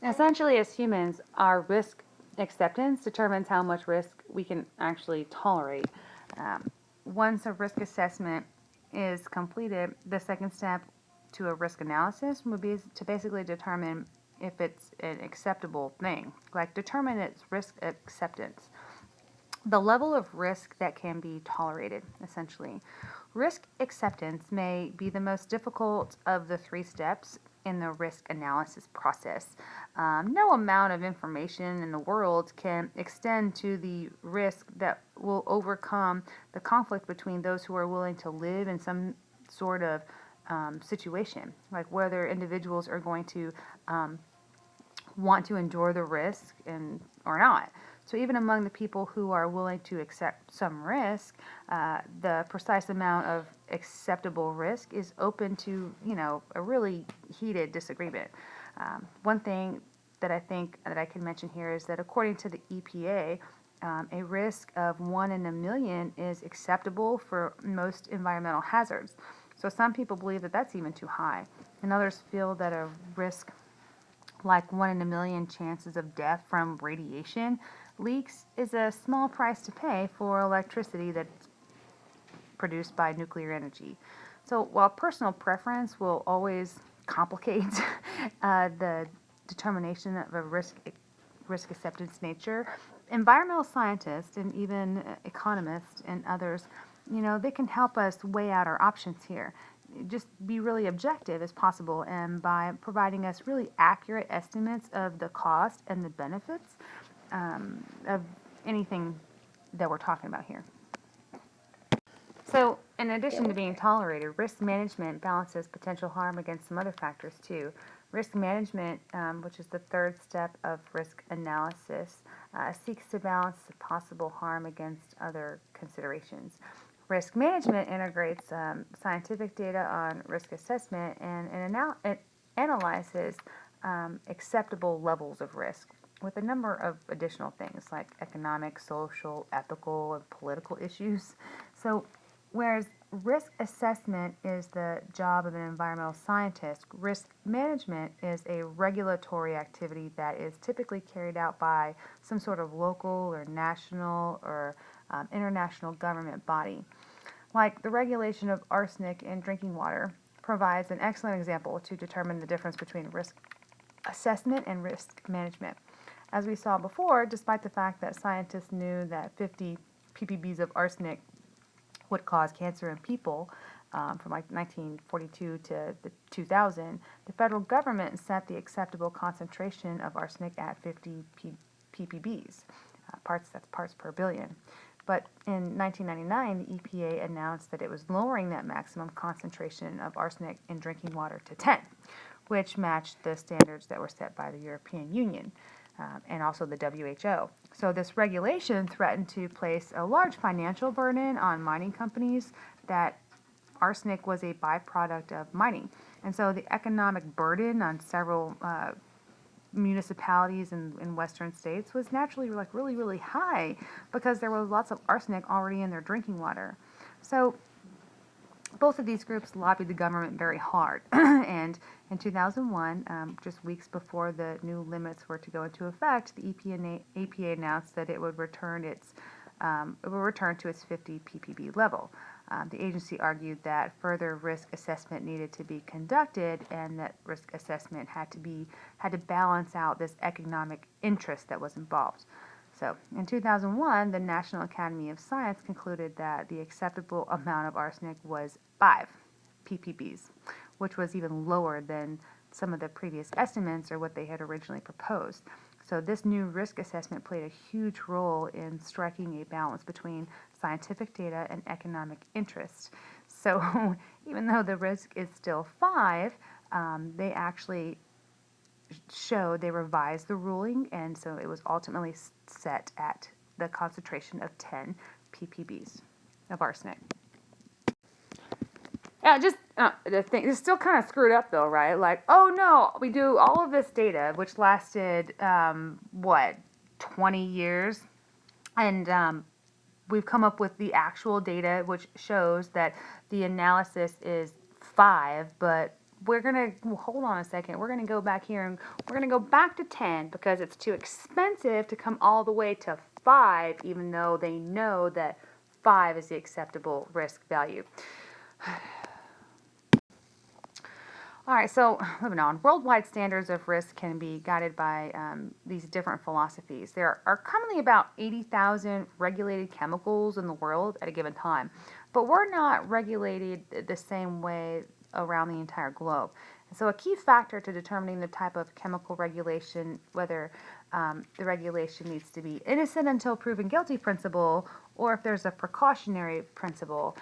Essentially, as humans, our risk acceptance determines how much risk we can actually tolerate. Um, Once a risk assessment is completed, the second step to a risk analysis would be to basically determine if it's an acceptable thing, like determine its risk acceptance, the level of risk that can be tolerated, essentially. Risk acceptance may be the most difficult of the three steps in the risk analysis process. No amount of information in the world can extend to the risk that will overcome the conflict between those who are willing to live in some sort of situation, like whether individuals are going to want to endure the risk and or not. So even among the people who are willing to accept some risk, the precise amount of acceptable risk is open to a really heated disagreement. One thing that I think that I can mention here is that according to the EPA, a risk of 1 in a million is acceptable for most environmental hazards. So some people believe that that's even too high, and others feel that a risk like 1 in a million chances of death from radiation leaks is a small price to pay for electricity that's produced by nuclear energy. So while personal preference will always complicate the determination of a risk acceptance nature, environmental scientists and even economists and others, they can help us weigh out our options here. Just be really objective as possible, and by providing us really accurate estimates of the cost and the benefits of anything that we're talking about here. So, in addition to being tolerated, risk management balances potential harm against some other factors too. Risk management, which is the third step of risk analysis, seeks to balance possible harm against other considerations. Risk management integrates scientific data on risk assessment and it analyzes acceptable levels of risk with a number of additional things like economic, social, ethical, and political issues. So, whereas risk assessment is the job of an environmental scientist, risk management is a regulatory activity that is typically carried out by some sort of local or national or international government body. Like the regulation of arsenic in drinking water provides an excellent example to determine the difference between risk assessment and risk management. As we saw before, despite the fact that scientists knew that 50 ppbs of arsenic would cause cancer in people from like 1942 to 2000, the federal government set the acceptable concentration of arsenic at 50 ppbs, parts per billion. But in 1999, the EPA announced that it was lowering that maximum concentration of arsenic in drinking water to 10, which matched the standards that were set by the European Union and also the WHO. So this regulation threatened to place a large financial burden on mining companies that arsenic was a byproduct of mining. And so the economic burden on several municipalities in western states was naturally like really, really high because there was lots of arsenic already in their drinking water. So both of these groups lobbied the government very hard. And in 2001, just weeks before the new limits were to go into effect, the EPA announced that it would return to its 50 ppb level. The agency argued that further risk assessment needed to be conducted, and that risk assessment had to balance out this economic interest that was involved. So, in 2001, the National Academy of Science concluded that the acceptable amount of arsenic was 5 ppbs, which was even lower than some of the previous estimates or what they had originally proposed. So, this new risk assessment played a huge role in striking a balance between scientific data and economic interest. So, even though the risk is still 5, they actually they revised the ruling, and so it was ultimately set at the concentration of 10 ppbs of arsenic. Yeah, just the thing, it's still kind of screwed up though, right? Like, oh no, we do all of this data, which lasted, 20 years, and we've come up with the actual data, which shows that the analysis is 5, but we're going to hold on a second. We're going to go back here and we're going to go back to 10 because it's too expensive to come all the way to 5, even though they know that 5 is the acceptable risk value. All right, so moving on. Worldwide standards of risk can be guided by these different philosophies. There are commonly about 80,000 regulated chemicals in the world at a given time, but we're not regulated the same way around the entire globe. So, a key factor to determining the type of chemical regulation, whether the regulation needs to be innocent until proven guilty principle, or if there's a precautionary principle,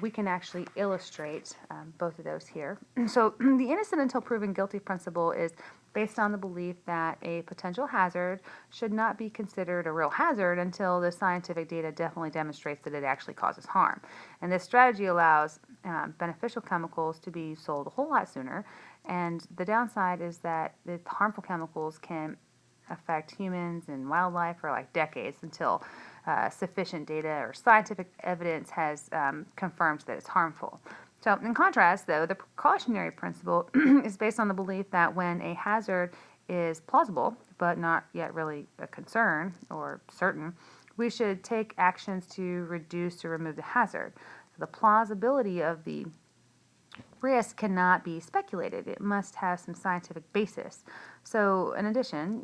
we can actually illustrate both of those here. So, the innocent until proven guilty principle is based on the belief that a potential hazard should not be considered a real hazard until the scientific data definitely demonstrates that it actually causes harm. And this strategy allows beneficial chemicals to be sold a whole lot sooner. And the downside is that the harmful chemicals can affect humans and wildlife for like decades until sufficient data or scientific evidence has confirmed that it's harmful. So, in contrast, though, the precautionary principle is based on the belief that when a hazard is plausible but not yet really a concern or certain, we should take actions to reduce or remove the hazard. So the plausibility of the risk cannot be speculated. It must have some scientific basis. So, in addition,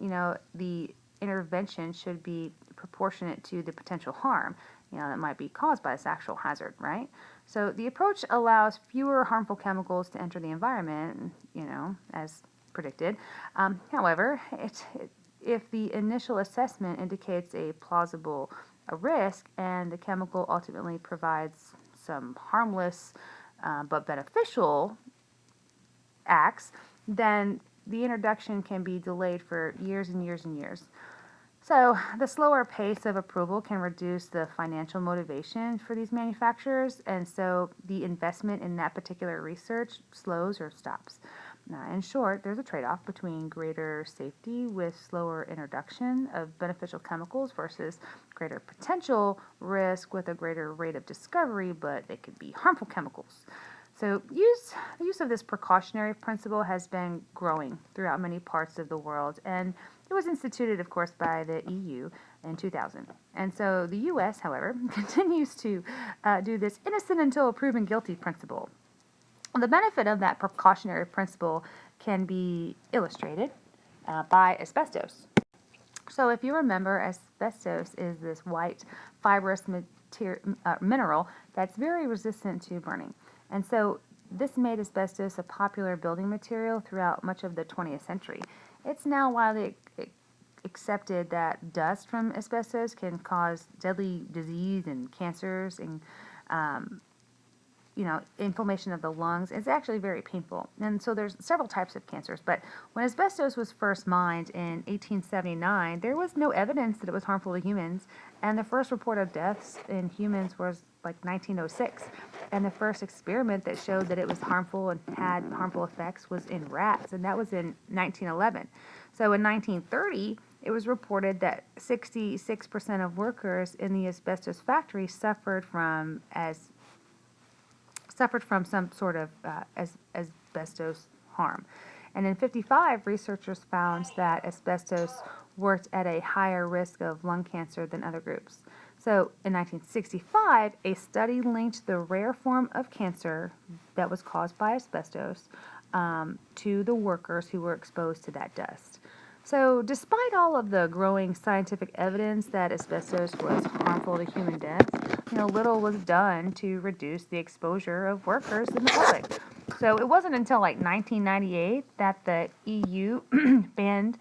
the intervention should be proportionate to the potential harm, that might be caused by this actual hazard, right? So, the approach allows fewer harmful chemicals to enter the environment, as predicted. However, if the initial assessment indicates a plausible risk and the chemical ultimately provides some harmless but beneficial acts, then the introduction can be delayed for years and years and years. So, the slower pace of approval can reduce the financial motivation for these manufacturers, and so the investment in that particular research slows or stops. Now, in short, there's a trade off between greater safety with slower introduction of beneficial chemicals versus greater potential risk with a greater rate of discovery, but they could be harmful chemicals. So, the use of this precautionary principle has been growing throughout many parts of the world, and it was instituted, of course, by the EU in 2000. And so the U.S., however, continues to do this innocent until proven guilty principle. The benefit of that precautionary principle can be illustrated by asbestos. So if you remember, asbestos is this white fibrous mineral that's very resistant to burning. And so this made asbestos a popular building material throughout much of the 20th century. It's now widely accepted that dust from asbestos can cause deadly disease and cancers and inflammation of the lungs. It's actually very painful. And so there's several types of cancers. But when asbestos was first mined in 1879, there was no evidence that it was harmful to humans. And the first report of deaths in humans was like 1906. And the first experiment that showed that it was harmful and had harmful effects was in rats. And that was in 1911. So in 1930, it was reported that 66% of workers in the asbestos factory suffered from some sort of asbestos harm. And in 55, researchers found that asbestos worked at a higher risk of lung cancer than other groups. So in 1965, a study linked the rare form of cancer that was caused by asbestos to the workers who were exposed to that dust. So, despite all of the growing scientific evidence that asbestos was harmful to human death, little was done to reduce the exposure of workers in the public. So, it wasn't until like 1998 that the EU banned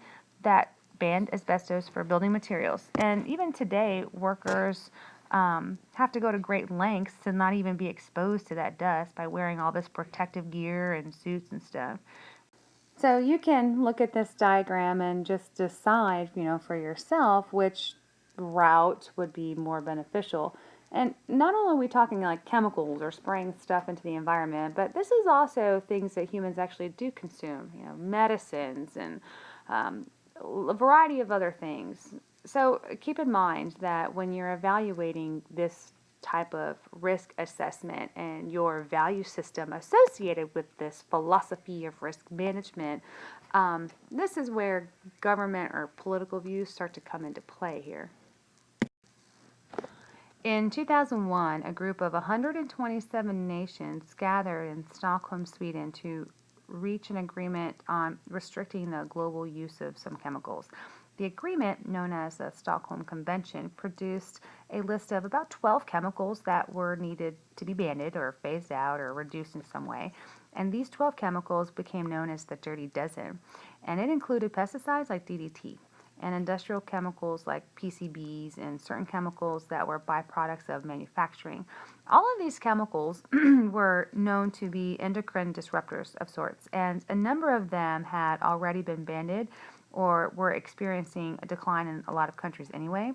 asbestos for building materials. And even today, workers have to go to great lengths to not even be exposed to that dust by wearing all this protective gear and suits and stuff. So you can look at this diagram and just decide, for yourself which route would be more beneficial. And not only are we talking like chemicals or spraying stuff into the environment, but this is also things that humans actually do consume, medicines and a variety of other things. So keep in mind that when you're evaluating this type of risk assessment and your value system associated with this philosophy of risk management, this is where government or political views start to come into play here. In 2001, a group of 127 nations gathered in Stockholm, Sweden to reach an agreement on restricting the global use of some chemicals. The agreement, known as the Stockholm Convention, produced a list of about 12 chemicals that were needed to be banned or phased out or reduced in some way. And these 12 chemicals became known as the Dirty Dozen. And it included pesticides like DDT and industrial chemicals like PCBs and certain chemicals that were byproducts of manufacturing. All of these chemicals were known to be endocrine disruptors of sorts, and a number of them had already been banned or were experiencing a decline in a lot of countries anyway.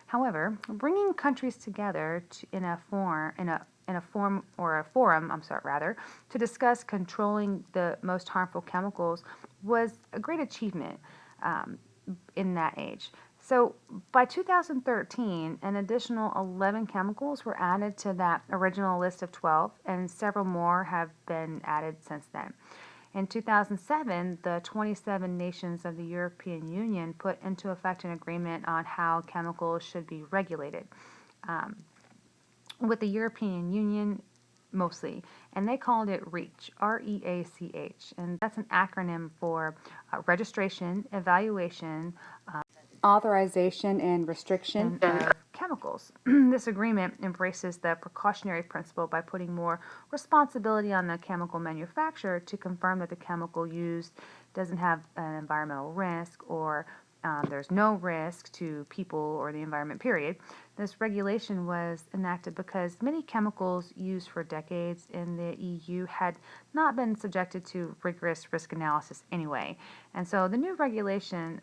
However, bringing countries together in a forum, to discuss controlling the most harmful chemicals was a great achievement. In that age. So by 2013, an additional 11 chemicals were added to that original list of 12, and several more have been added since then. In 2007, the 27 nations of the European Union put into effect an agreement on how chemicals should be regulated. With the European Union mostly, and they called it REACH, REACH, and that's an acronym for registration, evaluation, authorization, and restriction of chemicals. This agreement embraces the precautionary principle by putting more responsibility on the chemical manufacturer to confirm that the chemical used doesn't have an environmental risk or there's no risk to people or the environment, period. This regulation was enacted because many chemicals used for decades in the EU had not been subjected to rigorous risk analysis anyway. And so the new regulation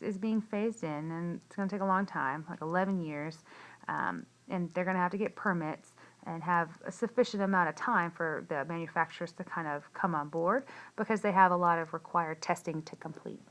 is being phased in, and it's going to take a long time, like 11 years, and they're going to have to get permits and have a sufficient amount of time for the manufacturers to kind of come on board because they have a lot of required testing to complete.